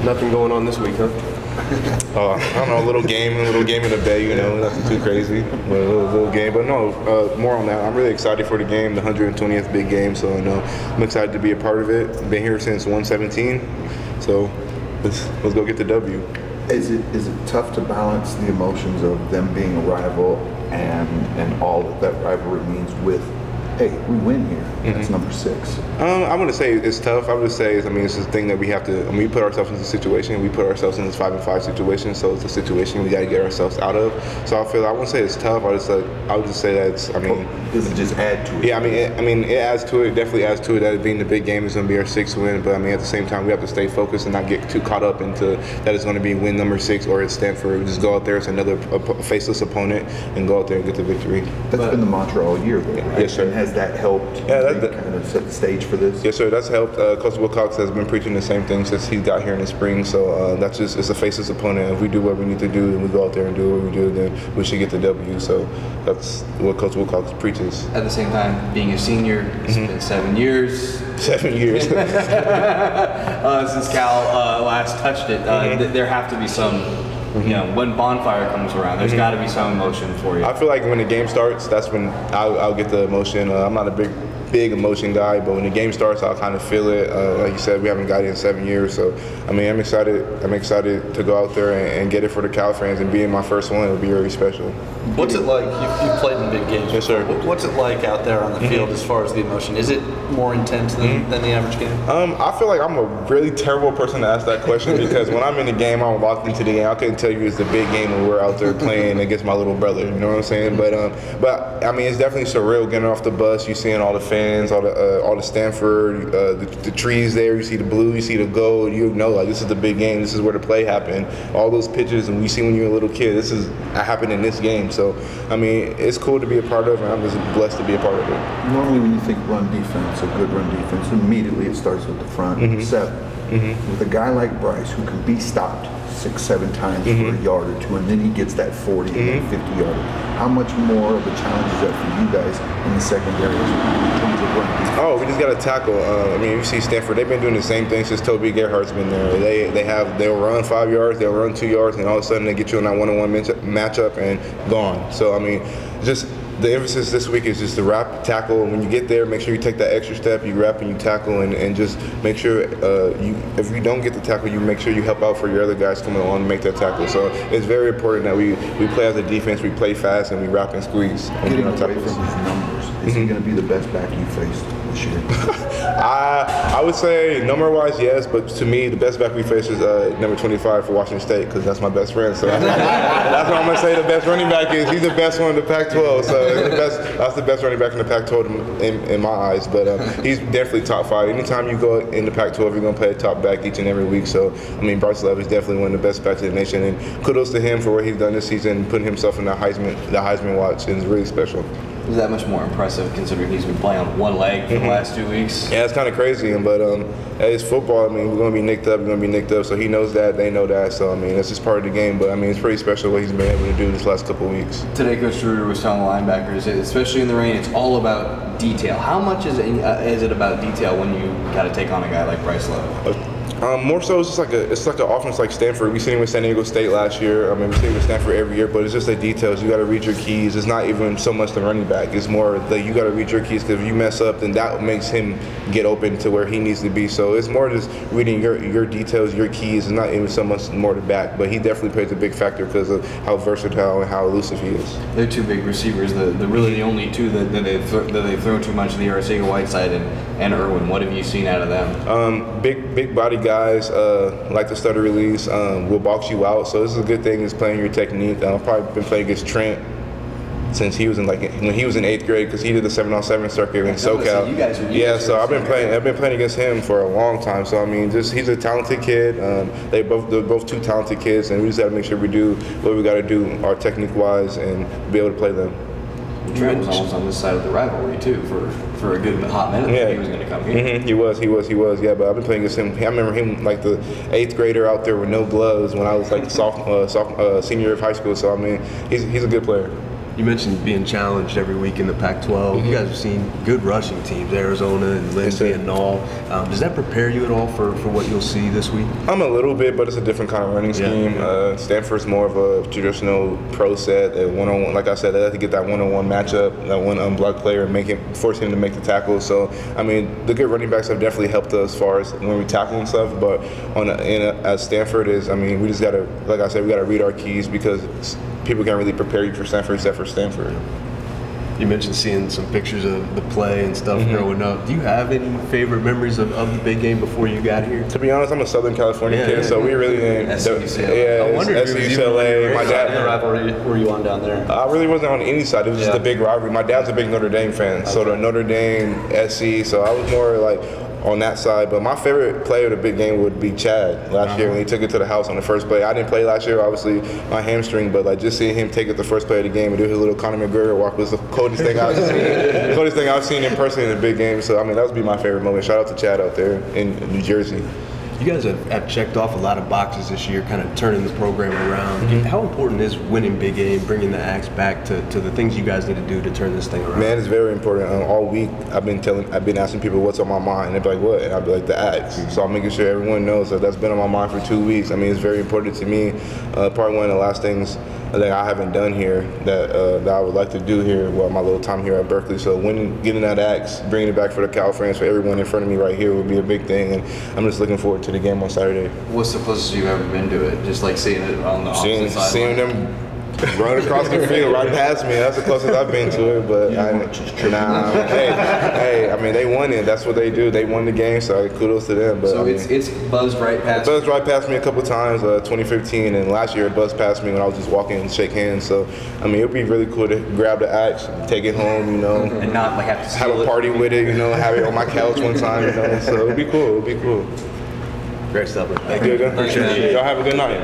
Nothing going on this week, huh? I don't know, a little game in the bay, you know, nothing too crazy, but a little game. But no, more on that. I'm really excited for the game, the 120th big game. So I'm excited to be a part of it. Been here since 117, so let's go get the W. Is it tough to balance the emotions of them being a rival and all that rivalry means with, hey, we win here. That's number 6. I wouldn't say it's tough. I would say, it's a thing that we have to. We put ourselves in this situation. We put ourselves in this 5-5 situation. So it's a situation we got to get ourselves out of. So I wouldn't say it's tough. I would just say that it's. Does it just add to it? Yeah, it adds to it. It definitely adds to it. That being the big game is going to be our 6th win. But at the same time, we have to stay focused and not get too caught up into that it's going to be win number 6 or it's Stanford. We just go out there as another faceless opponent and go out there and get the victory. That's been the mantra all year, though, right? Yes, sir. And has that helped kind of set the stage for this? Yes, sir. That's helped. Coach Wilcox has been preaching the same thing since he got here in the spring. So it's a faceless opponent. If we do what we need to do and we go out there and do what we do, then we should get the W. So that's what Coach Wilcox preaches. At the same time, being a senior, it's been 7 years. 7 years. Since Cal last touched it. There have to be some. When bonfire comes around, there's got to be some emotion for you. I feel like when the game starts, that's when I'll get the emotion. I'm not a big emotion guy, but when the game starts, I'll kind of feel it. Like you said, we haven't got it in 7 years, so I'm excited. I'm excited to go out there and get it for the Cal fans, and being my first one, it'll be really special. What's it like? You've played in big games. Yes, sir. What's it like out there on the field as far as the emotion? Is it more intense than the average game? I feel like I'm a really terrible person to ask that question because when I'm in the game, I'm locked into the game. I couldn't tell you it's the big game when we're out there playing against my little brother. You know what I'm saying? But it's definitely surreal getting off the bus. You seeing all the fans, all the Stanford, the trees there. You see the blue, you see the gold. You know, like this is the big game. This is where the play happened. All those pictures, and we see when you're a little kid. This is happened in this game. So it's cool to be a part of, and I'm just blessed to be a part of it. Normally, when you think run defense, a good run defense, immediately it starts with the front 7. With a guy like Bryce who can be stopped 6-7 times for a yard or 2, and then he gets that 40 and then 50 yarder. How much more of a challenge is that for you guys in the secondary in terms of run defense? Oh, we just got to tackle. You see Stanford, they've been doing the same thing since Toby Gerhardt's been there. They'll run 5 yards, they'll run 2 yards, and all of a sudden they get you in that one-on-one matchup and gone. So, just the emphasis this week is just to wrap, tackle. When you get there, make sure you take that extra step, you wrap and you tackle, and just make sure if you don't get the tackle, you make sure you help out for your other guys coming along to make that tackle. So it's very important that we play as a defense, we play fast, and we wrap and squeeze. Getting away from these numbers, is he going to be the best back you faced this year? I would say number-wise, yes, but to me, the best back we face is number 25 for Washington State because that's my best friend. So that's what I'm going to say the best running back is. He's the best one in the Pac-12. So that's the best running back in the Pac-12 in my eyes. But he's definitely top 5. Anytime you go in the Pac-12, you're going to play a top back each and every week. So, Bryce Love is definitely one of the best backs in the nation. And kudos to him for what he's done this season, putting himself in the Heisman watch. It's really special. Is that much more impressive considering he's been playing on one leg for the last 2 weeks? Yeah, it's kind of crazy, but it's football. We're going to be nicked up, so he knows that, they know that. So, that's just part of the game, but, it's pretty special what he's been able to do this last couple of weeks. Today, Coach Schroeder was telling the linebackers, especially in the rain, it's all about detail. How much is it about detail when you got to take on a guy like Bryce Love? More so, it's like an offense like Stanford. We seen it with San Diego State last year. We see it with Stanford every year, but it's just the details. You got to read your keys. It's not even so much the running back. It's more that you got to read your keys because if you mess up, then that makes him get open to where he needs to be. So it's more just reading your details, your keys. It's not even so much more the back, but he definitely plays a big factor because of how versatile and how elusive he is. They're 2 big receivers. Really the only 2 that they've thrown too much. The Arcega-Whiteside and Irwin. What have you seen out of them? Big body guys, like the stutter release, will box you out. So this is a good thing is playing your technique. I've probably been playing against Trent since he was when he was in 8th grade because he did the 7-on-7 circuit in SoCal. So I've been playing against him for a long time. So he's a talented kid. They're both 2 talented kids, and we just got to make sure we do what we got to do, our technique wise, and be able to play them. Trent was almost on this side of the rivalry too for a good hot minute. Yeah. He was going to come here. He was. Yeah, but I've been playing against him. I remember him like the 8th grader out there with no gloves when I was like senior of high school. So he's a good player. You mentioned being challenged every week in the Pac-12. You guys have seen good rushing teams, Arizona and Lindsay and Null. Does that prepare you at all for what you'll see this week? I'm a little bit, but it's a different kind of running scheme. Stanford's more of a traditional pro set, a one-on-one. Like I said, they have to get that one-on-one matchup, that one unblocked player, and force him to make the tackle. So, I mean, the good running backs have definitely helped us as far as when we tackle and stuff. But at Stanford we just gotta, like I said, we gotta read our keys because people can't really prepare you for Stanford except for Stanford. You mentioned seeing some pictures of the play and stuff growing up. Do you have any favorite memories of the big game before you got here? To be honest, I'm a Southern California kid, so we really didn't. I wonder if UCLA. My dad. What rivalry were you on down there? I really wasn't on any side. It was just a big rivalry. My dad's a big Notre Dame fan, so the Notre Dame, SC. So I was more like on that side. But my favorite play of the big game would be Chad last year when he took it to the house on the first play. I didn't play last year, obviously, my hamstring, but like just seeing him take it the first play of the game and do his little Conor McGregor walk was the coldest thing I've seen. Coldest thing I've seen in person in a big game. So I mean, that would be my favorite moment. Shout out to Chad out there in New Jersey. You guys have checked off a lot of boxes this year, kind of turning the program around. How important is winning big game, bringing the Axe back to the things you guys need to do to turn this thing around? Man, it's very important. All week, I've been asking people what's on my mind. And they'd be like, what? And I'd be like, the Axe. So I'm making sure everyone knows that that's been on my mind for 2 weeks. I mean, it's very important to me. Probably one of the last things that I haven't done here that I would like to do here while my little time here at Berkeley. So getting that Axe, bringing it back for the Cal fans, for everyone in front of me right here would be a big thing. And I'm just looking forward to the game on Saturday. What's the closest you've ever been to it? Just like seeing it on the opposite side? Seeing them run across the field right past me. That's the closest I've been to it. But hey, I mean, they won it. That's what they do. They won the game, so kudos to them. But so it's buzzed right past. It buzzed right past me a couple times. 2015 and last year it buzzed past me when I was just walking and shake hands. So I mean, it'd be really cool to grab the Axe, take it home, and not like have to have a party with it, have it on my couch one time, So it'd be cool. Great stuff. Thank you. Appreciate it. Y'all have a good night.